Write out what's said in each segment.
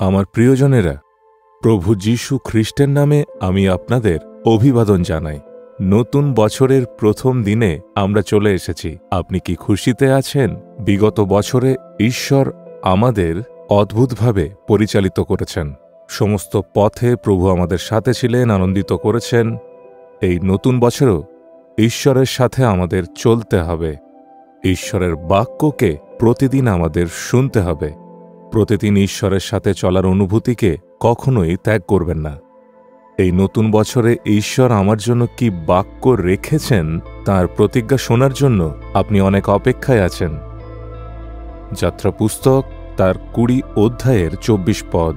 আমার প্রিয়জনেরা, প্রভু যীশু খ্রিস্টের নামে আমি আপনাদের অভিবাদন জানাই। নতুন বছরের প্রথম দিনে আমরা চলে এসেছি। আপনি কি খুশিতে আছেন? বিগত বছরে ঈশ্বর আমাদের অদ্ভুতভাবে পরিচালিত করেছেন। সমস্ত পথে প্রভু আমাদের সাথে ছিলেন, আনন্দিত করেছেন। এই নতুন বছরও ঈশ্বরের সাথে আমাদের চলতে হবে। ঈশ্বরের বাক্যকে প্রতিদিন আমাদের শুনতে হবে। প্রতিদিন ঈশ্বরের সাথে চলার অনুভূতিকে কখনোই ত্যাগ করবেন না। এই নতুন বছরে ঈশ্বর আমার জন্য কি বাক্য রেখেছেন তার প্রতিজ্ঞা শোনার জন্য আপনি অনেক অপেক্ষায় আছেন। যাত্রা পুস্তক তার 20 অধ্যায়ের 24 পদ।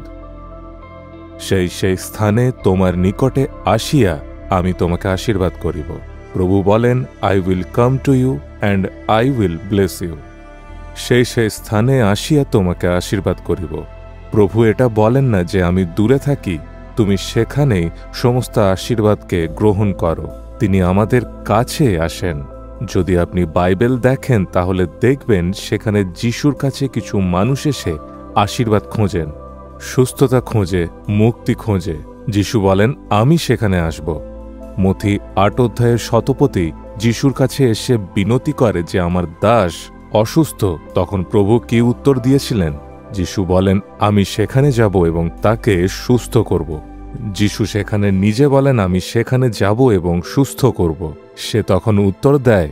সেই স্থানে তোমার নিকটে আসিয়া আমি তোমাকে আশীর্বাদ করিব। প্রভু বলেন, I will come to you and I will bless you. সেই স্থানে আসিয়া তোমাকে আশীর্বাদ করিব। প্রভু এটা বলেন না যে আমি দূরে থাকি, তুমি সেখানেই সমস্ত আশীর্বাদকে গ্রহণ করো। তিনি আমাদের কাছে আসেন। যদি আপনি বাইবেল দেখেন তাহলে দেখবেন সেখানে যিশুর কাছে কিছু মানুষ এসে আশীর্বাদ খোঁজেন, সুস্থতা খোঁজে, মুক্তি খোঁজে। যিশু বলেন, আমি সেখানে আসব। মথি 8 অধ্যায়ের শতপতি যিশুর কাছে এসে বিনতি করে যে আমার দাস অসুস্থ। তখন প্রভু কি উত্তর দিয়েছিলেন? যিশু বলেন, আমি সেখানে যাব এবং তাকে সুস্থ করব। যিশু সেখানে নিজে বলেন, আমি সেখানে যাব এবং সুস্থ করব। সে তখন উত্তর দেয়,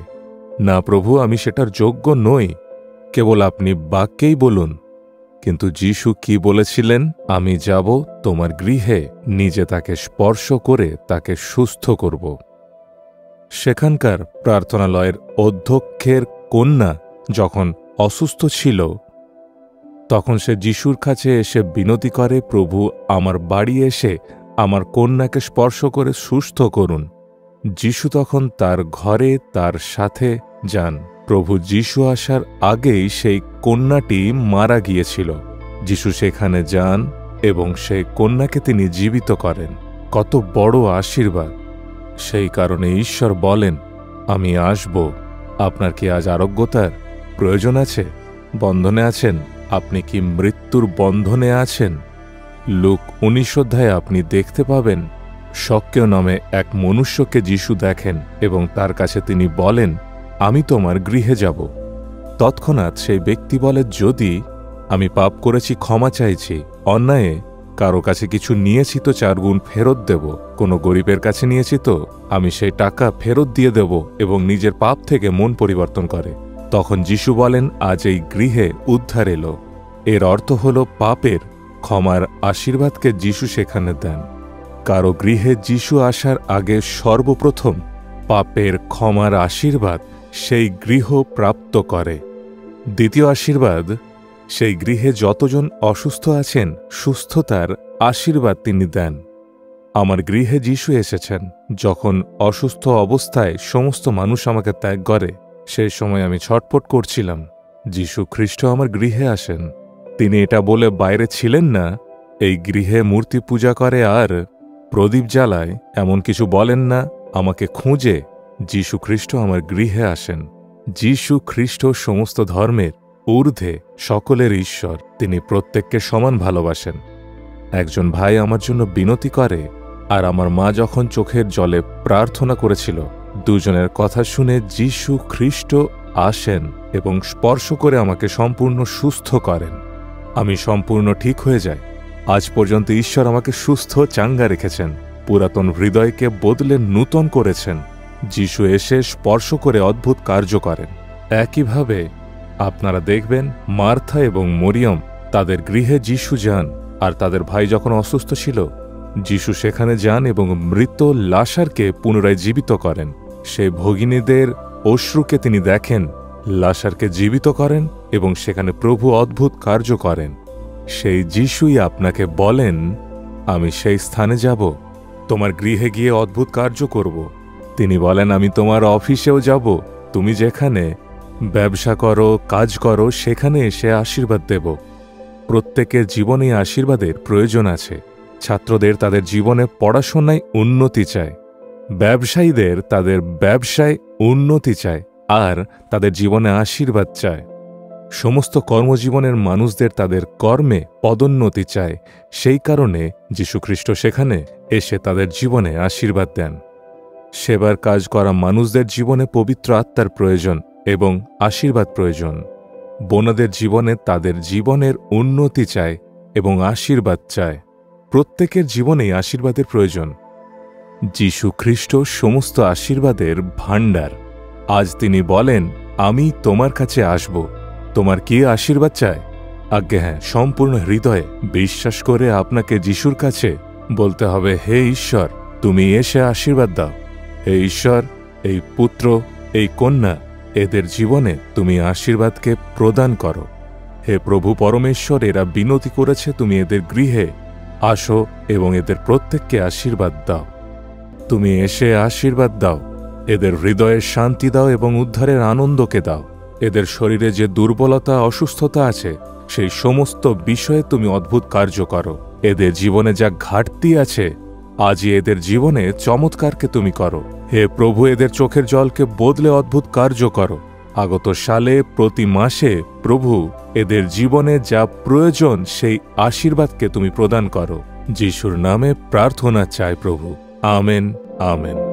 না প্রভু, আমি সেটার যোগ্য নই, কেবল আপনি বাক্যেই বলুন। কিন্তু যিশু কি বলেছিলেন? আমি যাব তোমার গৃহে, নিজে তাকে স্পর্শ করে তাকে সুস্থ করব। সেখানকার প্রার্থনালয়ের অধ্যক্ষের কন্যা যখন অসুস্থ ছিল তখন সে যিশুর কাছে এসে বিনতি করে, প্রভু আমার বাড়ি এসে আমার কন্যাকে স্পর্শ করে সুস্থ করুন। যিশু তখন তার ঘরে তার সাথে যান। প্রভু যিশু আসার আগেই সেই কন্যাটি মারা গিয়েছিল। যিশু সেখানে যান এবং সেই কন্যাকে তিনি জীবিত করেন। কত বড় আশীর্বাদ! সেই কারণে ঈশ্বর বলেন, আমি আসব। আপনার কি আজ আরোগ্যতার প্রয়োজন আছে? বন্ধনে আছেন? আপনি কি মৃত্যুর বন্ধনে আছেন? লুক 19 অধ্যায়ে আপনি দেখতে পাবেন শক্কেয় নামে এক মনুষ্যকে যিশু দেখেন এবং তার কাছে তিনি বলেন, আমি তোমার গৃহে যাব। তৎক্ষণাৎ সেই ব্যক্তি বলে, যদি আমি পাপ করেছি ক্ষমা চাইছি, অন্যায়ে কারো কাছে কিছু নিয়েছি তো 4 গুণ ফেরত দেব, কোনো গরিবের কাছে নিয়েছি তো আমি সেই টাকা ফেরত দিয়ে দেব, এবং নিজের পাপ থেকে মন পরিবর্তন করে। তখন যিশু বলেন, আজ এই গৃহে উদ্ধার এলো। এর অর্থ হল পাপের ক্ষমার আশীর্বাদকে যিশু সেখানে দেন। কারো গৃহে যিশু আসার আগে সর্বপ্রথম পাপের ক্ষমার আশীর্বাদ সেই গৃহ প্রাপ্ত করে। দ্বিতীয় আশীর্বাদ, সেই গৃহে যতজন অসুস্থ আছেন সুস্থতার আশীর্বাদ তিনি দেন। আমার গৃহে যিশু এসেছেন। যখন অসুস্থ অবস্থায় সমস্ত মানুষ আমাকে ত্যাগ করে, সেই সময় আমি ছটফট করছিলাম, যিশু খ্রিস্ট আমার গৃহে আসেন। তিনি এটা বলে বাইরে ছিলেন না, এই গৃহে মূর্তি পূজা করে আর প্রদীপ জ্বালায়, এমন কিছু বলেন না। আমাকে খুঁজে যিশু খ্রিস্ট আমার গৃহে আসেন। যিশু খ্রিস্ট সমস্ত ধর্মের ঊর্ধ্বে সকলের ঈশ্বর। তিনি প্রত্যেককে সমান ভালোবাসেন। একজন ভাই আমার জন্য বিনতি করে, আর আমার মা যখন চোখের জলে প্রার্থনা করেছিল, দুজনের কথা শুনে যিশু খ্রিস্ট আসেন এবং স্পর্শ করে আমাকে সম্পূর্ণ সুস্থ করেন। আমি সম্পূর্ণ ঠিক হয়ে যাই। আজ পর্যন্ত ঈশ্বর আমাকে সুস্থ চাঙ্গা রেখেছেন, পুরাতন হৃদয়কে বদলে নূতন করেছেন। যিশু এসে স্পর্শ করে অদ্ভুত কার্য করেন। একইভাবে আপনারা দেখবেন মার্থা এবং মরিয়ম তাদের গৃহে যিশু যান, আর তাদের ভাই যখন অসুস্থ ছিল যিশু সেখানে যান এবং মৃত লাসারকে পুনরায় জীবিত করেন। সেই ভগিনীদের অশ্রুকে তিনি দেখেন, লাসারকে জীবিত করেন এবং সেখানে প্রভু অদ্ভুত কার্য করেন। সেই যিশুই আপনাকে বলেন, আমি সেই স্থানে যাব, তোমার গৃহে গিয়ে অদ্ভুত কার্য করব। তিনি বলেন, আমি তোমার অফিসেও যাব, তুমি যেখানে ব্যবসা করো, কাজ করো, সেখানে এসে আশীর্বাদ দেব। প্রত্যেকের জীবনে আশীর্বাদের প্রয়োজন আছে। ছাত্রদের তাদের জীবনে পড়াশোনায় উন্নতি চায়, ব্যবসায়ীদের তাদের ব্যবসায় উন্নতি চায় আর তাদের জীবনে আশীর্বাদ চায়। সমস্ত কর্মজীবনের মানুষদের তাদের কর্মে পদোন্নতি চায়। সেই কারণে যীশুখ্রিস্ট সেখানে এসে তাদের জীবনে আশীর্বাদ দেন। সেবার কাজ করা মানুষদের জীবনে পবিত্র আত্মার প্রয়োজন এবং আশীর্বাদ প্রয়োজন। বোনাদের জীবনে তাদের জীবনের উন্নতি চায় এবং আশীর্বাদ চায়। প্রত্যেকের জীবনেই আশীর্বাদের প্রয়োজন। যীশুখ্রিস্ট সমস্ত আশীর্বাদের ভাণ্ডার। আজ তিনি বলেন, আমি তোমার কাছে আসব। তোমার কি আশীর্বাদ চায়? আজ্ঞে হ্যাঁ, সম্পূর্ণ হৃদয়ে বিশ্বাস করে আপনাকে যিশুর কাছে বলতে হবে, হে ঈশ্বর, তুমি এসে আশীর্বাদ দাও। হে ঈশ্বর, এই পুত্র, এই কন্যা, এদের জীবনে তুমি আশীর্বাদকে প্রদান করো। হে প্রভু পরমেশ্বর, এরা বিনতি করেছে, তুমি এদের গৃহে আসো এবং এদের প্রত্যেককে আশীর্বাদ দাও। তুমি এসে আশীর্বাদ দাও, এদের হৃদয়ে শান্তি দাও এবং উদ্ধারের আনন্দকে দাও। এদের শরীরে যে দুর্বলতা, অসুস্থতা আছে, সেই সমস্ত বিষয়ে তুমি অদ্ভুত কার্য করো। এদের জীবনে যা ঘাটতি আছে, আজই এদের জীবনে চমৎকারকে তুমি করো। হে প্রভু, এদের চোখের জলকে বদলে অদ্ভুত কার্য করো। আগত সালে প্রতি মাসে প্রভু এদের জীবনে যা প্রয়োজন সেই আশীর্বাদকে তুমি প্রদান করো। যিশুর নামে প্রার্থনা চাই প্রভু। Amen, amen.